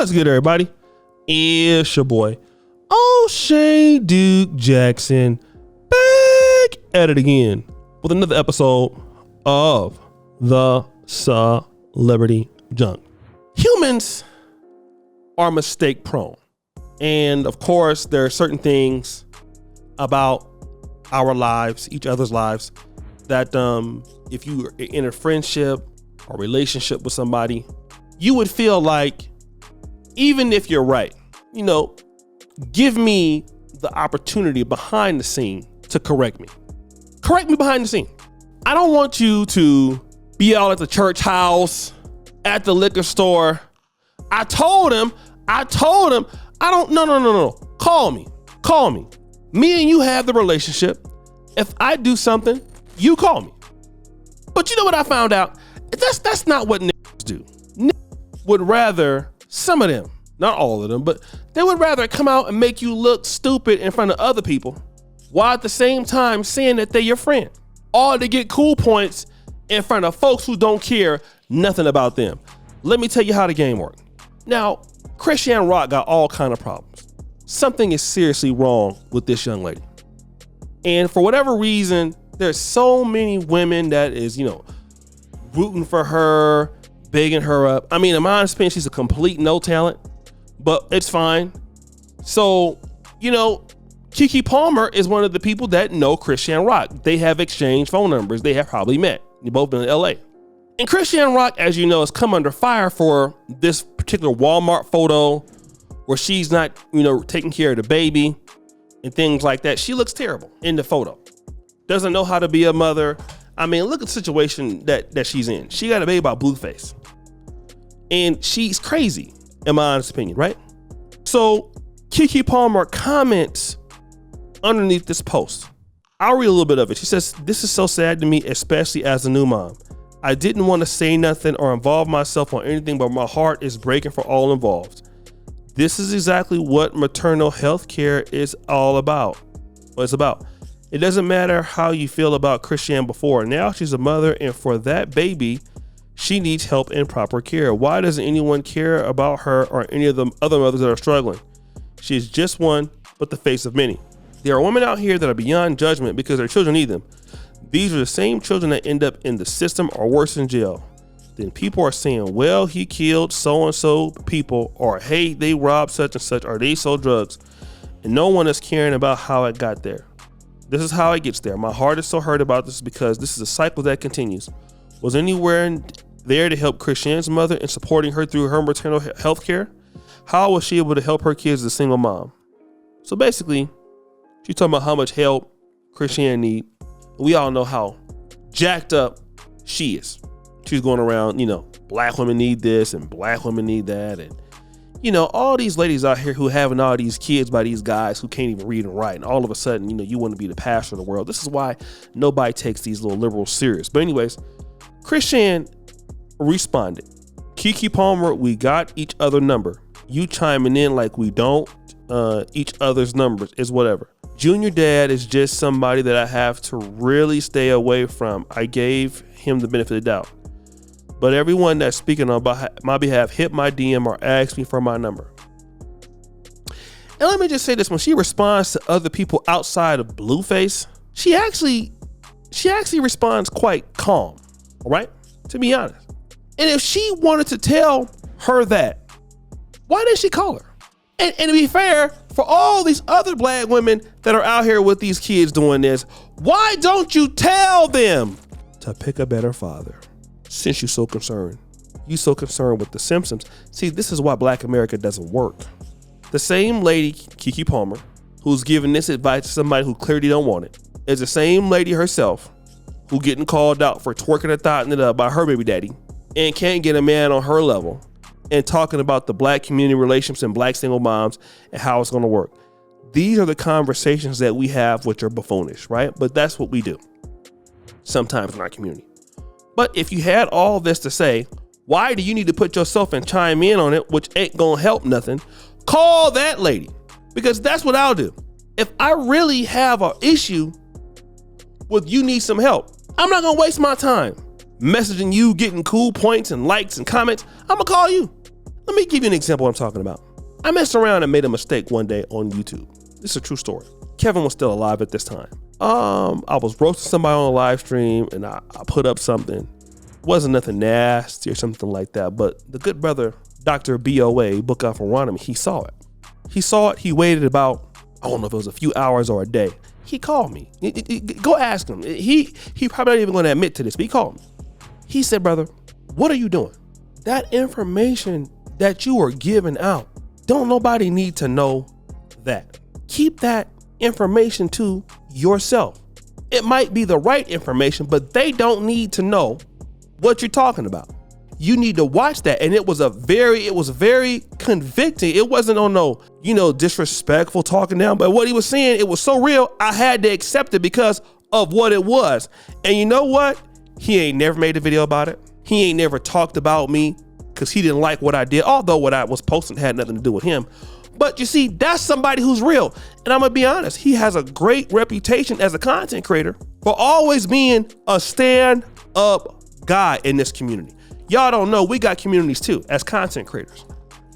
What's good, everybody? It's your boy, O'Shea Duke Jackson, back at it again with another episode of the Celebrity Junk. Humans are mistake prone. And of course, there are certain things about our lives, each other's lives, that if you are in a friendship or relationship with somebody, you would feel like, even if you're right, give me the opportunity behind the scene to correct me. Correct me behind the scene. I don't want you to be out at the church house, at the liquor store. I told him, no. Call me. Me and you have the relationship. If I do something, you call me. But you know what I found out? That's not what niggas do. Niggas would rather, some of them, not all of them, but they would rather come out and make you look stupid in front of other people while at the same time saying that they're your friend. All to get cool points in front of folks who don't care nothing about them. Let me tell you how the game works. Now, Chrisean Rock got all kind of problems. Something is seriously wrong with this young lady. And for whatever reason, there's so many women that is, rooting for her, begging her up. I mean, in my opinion, she's a complete no talent, but it's fine. So, KeKe Palmer is one of the people that know Chrisean Rock. They have exchanged phone numbers. They have probably met. They've both been in LA. And Chrisean Rock, as you know, has come under fire for this particular Walmart photo where she's not, taking care of the baby and things like that. She looks terrible in the photo. Doesn't know how to be a mother. I mean, look at the situation that she's in. She got a baby by Blueface. And she's crazy, in my honest opinion, right? So KeKe Palmer comments underneath this post. I'll read a little bit of it. She says, "This is so sad to me, especially as a new mom. I didn't want to say nothing or involve myself on anything, but my heart is breaking for all involved. This is exactly what maternal health care is all about. What it's about. It doesn't matter how you feel about Chrisean before. Now she's a mother, and for that baby, she needs help and proper care. Why doesn't anyone care about her or any of the other mothers that are struggling? She is just one, but the face of many. There are women out here that are beyond judgment because their children need them. These are the same children that end up in the system or worse, in jail. Then people are saying, well, he killed so-and-so people, or hey, they robbed such and such, or they sold drugs. And no one is caring about how it got there. This is how it gets there. My heart is so hurt about this because this is a cycle that continues. Was anywhere there to help Chrisean's mother in supporting her through her maternal health care? How was she able to help her kids as a single mom?" So basically, she's talking about how much help Chrisean need. We all know how jacked up she is. She's going around, black women need this and black women need that. And, all these ladies out here who having all these kids by these guys who can't even read and write. And all of a sudden, you want to be the pastor of the world. This is why nobody takes these little liberals serious. But anyways, Chrisean responded, "KeKe Palmer, we got each other number. You chiming in like we don't each other's numbers is whatever. Junior dad is just somebody that I have to really stay away from. I gave him the benefit of the doubt. But everyone that's speaking on my behalf hit my DM or asked me for my number." And let me just say this, when she responds to other people outside of Blueface, she actually responds quite calm, all right? To be honest. And if she wanted to tell her that, why didn't she call her? And to be fair, for all these other black women that are out here with these kids doing this, why don't you tell them to pick a better father? Since you're so concerned. You so concerned with the Simpsons. See, this is why Black America doesn't work. The same lady, KeKe Palmer, who's giving this advice to somebody who clearly don't want it, is the same lady herself who getting called out for twerking her thought in it up by her baby daddy and can't get a man on her level and talking about the black community relationships and black single moms and how it's going to work. These are the conversations that we have which are buffoonish, right? But that's what we do sometimes in our community. But if you had all this to say, why do you need to put yourself and chime in on it, which ain't gonna help nothing? Call that lady, because that's what I'll do. If I really have an issue with you need some help, I'm not gonna waste my time messaging you, getting cool points and likes and comments. I'm gonna call you. Let me give you an example of what I'm talking about. I messed around and made a mistake one day on YouTube. This is a true story. Kevin was still alive at this time. I was roasting somebody on a live stream and I put up something. It wasn't nothing nasty or something like that, but the good brother, Dr. BOA, Book of Aronomy, he saw it. He waited about, I don't know if it was a few hours or a day. He called me. Go ask him. He probably not even going to admit to this, but he called me. He said, brother, what are you doing? That information that you are giving out, don't nobody need to know that. Keep that information to yourself. It might be the right information, but they don't need to know what you're talking about. You need to watch that. And it was very convicting. It wasn't on no, disrespectful talking down, but what he was saying, it was so real. I had to accept it because of what it was. And you know what? He ain't never made a video about it. He ain't never talked about me because he didn't like what I did. Although what I was posting had nothing to do with him. But you see, that's somebody who's real. And I'm gonna be honest, he has a great reputation as a content creator for always being a stand-up guy in this community. Y'all don't know, we got communities too as content creators.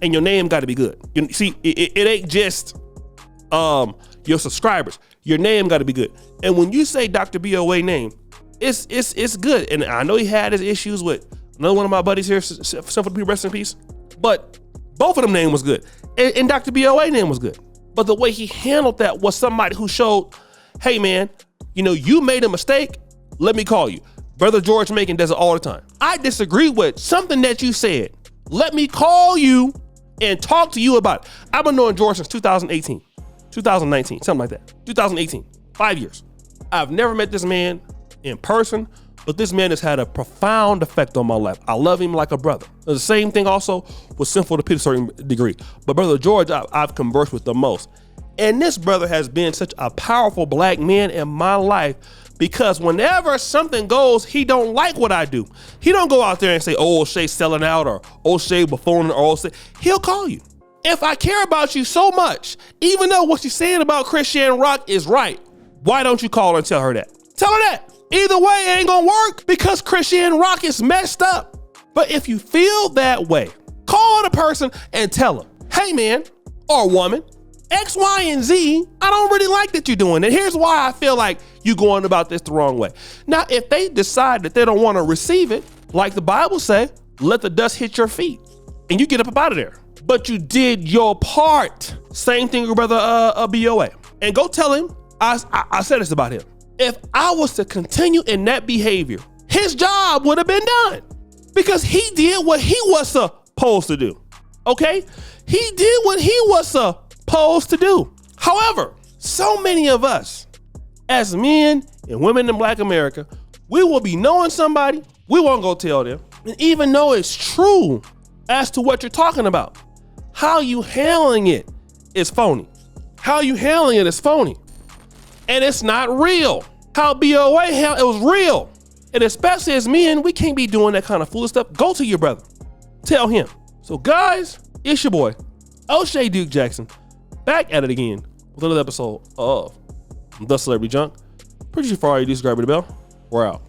And your name gotta be good. You see, it ain't just your subscribers. Your name gotta be good. And when you say Dr. BOA name, it's good. And I know he had his issues with another one of my buddies here, Simple to Be, rest in peace. But both of them name was good. And Dr. BOA name was good. But the way he handled that was somebody who showed, hey man, you made a mistake, let me call you. Brother George Macon does it all the time. I disagree with something that you said. Let me call you and talk to you about it. I've been knowing George since 2018, 2019, something like that. 2018, 5 years. I've never met this man in person, but this man has had a profound effect on my life. I love him like a brother. The same thing also with Sinful to Pete to a certain degree. But Brother George, I've conversed with the most. And this brother has been such a powerful black man in my life because whenever something goes, he don't like what I do. He don't go out there and say, oh, O'Shea's selling out or O'Shea buffooning or O'Shea. He'll call you. If I care about you so much, even though what she's saying about Christian Rock is right, why don't you call her and tell her that? Tell her that. Either way, it ain't gonna work because Christian Rock is messed up. But if you feel that way, call the person and tell them, hey man, or woman, X, Y, and Z, I don't really like that you're doing it. Here's why I feel like you're going about this the wrong way. Now, if they decide that they don't want to receive it, like the Bible say, let the dust hit your feet and you get up out of there. But you did your part. Same thing with Brother BOA. And go tell him, I said this about him. If I was to continue in that behavior, his job would have been done because he did what he was supposed to do. Okay? He did what he was supposed to do. However, so many of us as men and women in Black America, we will be knowing somebody, we won't go tell them. And even though it's true as to what you're talking about, how you handling it is phony. How you handling it is phony. And it's not real. How BOA it was real. And especially as men, we can't be doing that kind of foolish stuff. Go to your brother. Tell him. So guys, it's your boy, O'Shea Duke Jackson, back at it again with another episode of The Celebrity Junk. Pretty sure for all you do, subscribe to the bell. We're out.